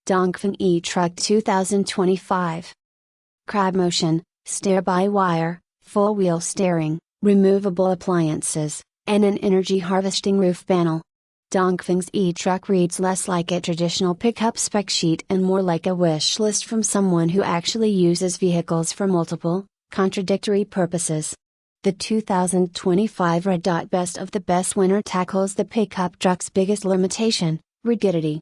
Dongfeng E Truck 2025. Crab motion, steer-by-wire, full-wheel steering, removable appliances, and an energy harvesting roof panel. Dongfeng's E-Truck reads less like a traditional pickup spec sheet and more like a wish list from someone who actually uses vehicles for multiple, contradictory purposes. The 2025 Red Dot Best of the Best winner tackles the pickup truck's biggest limitation, rigidity.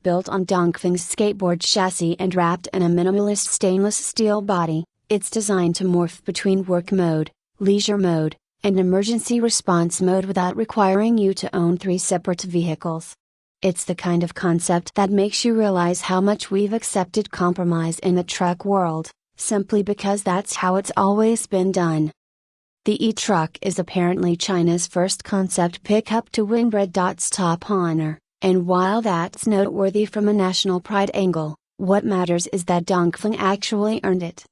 Built on Dongfeng's skateboard chassis and wrapped in a minimalist stainless steel body, it's designed to morph between work mode, leisure mode, and emergency response mode without requiring you to own 3 separate vehicles. It's the kind of concept that makes you realize how much we've accepted compromise in the truck world, simply because that's how it's always been done. The E-Truck is apparently China's first concept pickup to win Red Dot's top honor, and while that's noteworthy from a national pride angle, what matters is that Dongfeng actually earned it.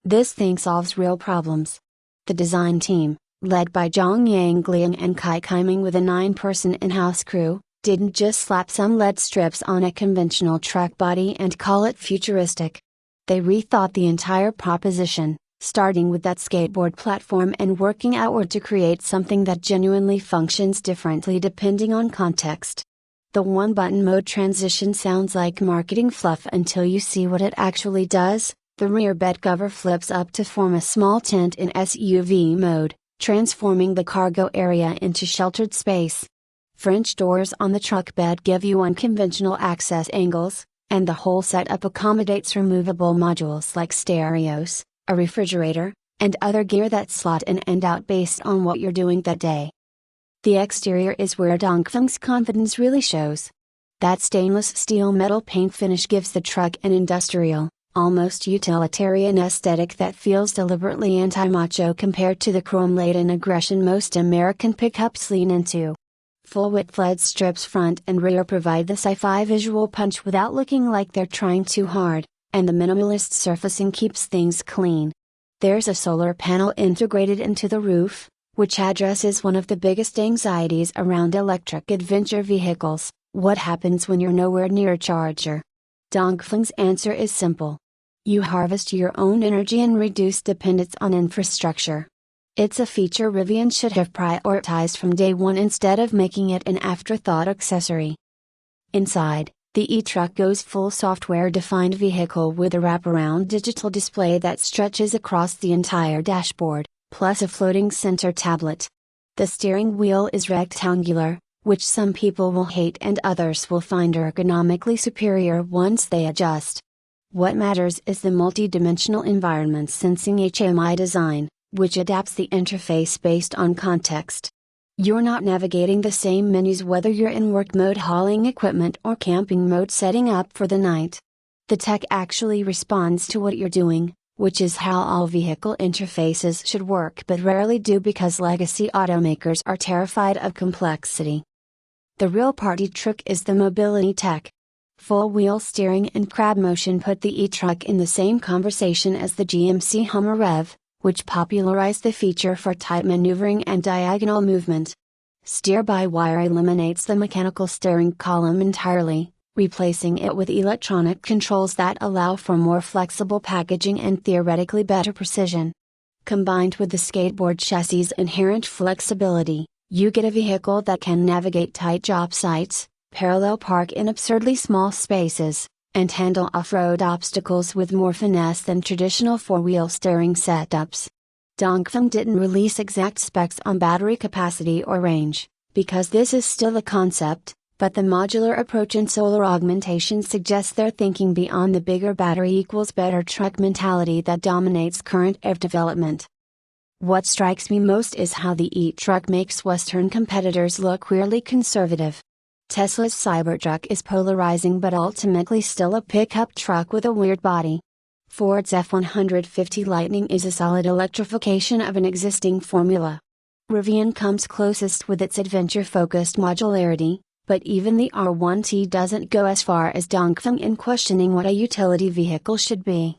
This thing solves real problems. The design team, led by Zhang Yangliang and Kai Kaiming with a 9-person in-house crew, didn't just slap some LED strips on a conventional truck body and call it futuristic. They rethought the entire proposition, starting with that skateboard platform and working outward to create something that genuinely functions differently depending on context. The one-button mode transition sounds like marketing fluff until you see what it actually does. The rear bed cover flips up to form a small tent in SUV mode, transforming the cargo area into sheltered space. French doors on the truck bed give you unconventional access angles, and the whole setup accommodates removable modules like stereos, a refrigerator, and other gear that slot in and out based on what you're doing that day. The exterior is where Dongfeng's confidence really shows. That stainless steel metal paint finish gives the truck an industrial, almost utilitarian aesthetic that feels deliberately anti-macho compared to the chrome-laden aggression most American pickups lean into. Full-width LED strips front and rear provide the sci-fi visual punch without looking like they're trying too hard, and the minimalist surfacing keeps things clean. There's a solar panel integrated into the roof, which addresses one of the biggest anxieties around electric adventure vehicles: what happens when you're nowhere near a charger? Dongfeng's answer is simple. You harvest your own energy and reduce dependence on infrastructure. It's a feature Rivian should have prioritized from day one instead of making it an afterthought accessory. Inside, the E-Truck goes full software-defined vehicle with a wraparound digital display that stretches across the entire dashboard, plus a floating center tablet. The steering wheel is rectangular, which some people will hate and others will find ergonomically superior once they adjust. What matters is the multi-dimensional environment sensing HMI design, which adapts the interface based on context. You're not navigating the same menus whether you're in work mode hauling equipment or camping mode setting up for the night. The tech actually responds to what you're doing, which is how all vehicle interfaces should work but rarely do because legacy automakers are terrified of complexity. The real party trick is the mobility tech. Full-wheel steering and crab motion put the E-Truck in the same conversation as the GMC Hummer Rev, which popularized the feature for tight maneuvering and diagonal movement. Steer-by-wire eliminates the mechanical steering column entirely, replacing it with electronic controls that allow for more flexible packaging and theoretically better precision. Combined with the skateboard chassis' inherent flexibility, you get a vehicle that can navigate tight job sites, parallel park in absurdly small spaces, and handle off-road obstacles with more finesse than traditional four-wheel steering setups. Dongfeng didn't release exact specs on battery capacity or range, because this is still a concept, but the modular approach and solar augmentation suggests they're thinking beyond the bigger battery equals better truck mentality that dominates current EV development. What strikes me most is how the E-Truck makes Western competitors look weirdly conservative. Tesla's Cybertruck is polarizing but ultimately still a pickup truck with a weird body. Ford's F-150 Lightning is a solid electrification of an existing formula. Rivian comes closest with its adventure-focused modularity, but even the R1T doesn't go as far as Dongfeng in questioning what a utility vehicle should be.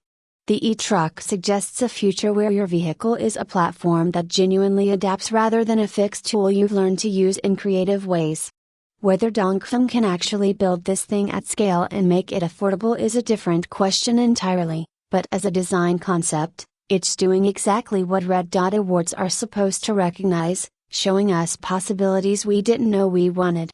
The E-Truck suggests a future where your vehicle is a platform that genuinely adapts rather than a fixed tool you've learned to use in creative ways. Whether Dongfeng can actually build this thing at scale and make it affordable is a different question entirely, but as a design concept, it's doing exactly what Red Dot Awards are supposed to recognize, showing us possibilities we didn't know we wanted.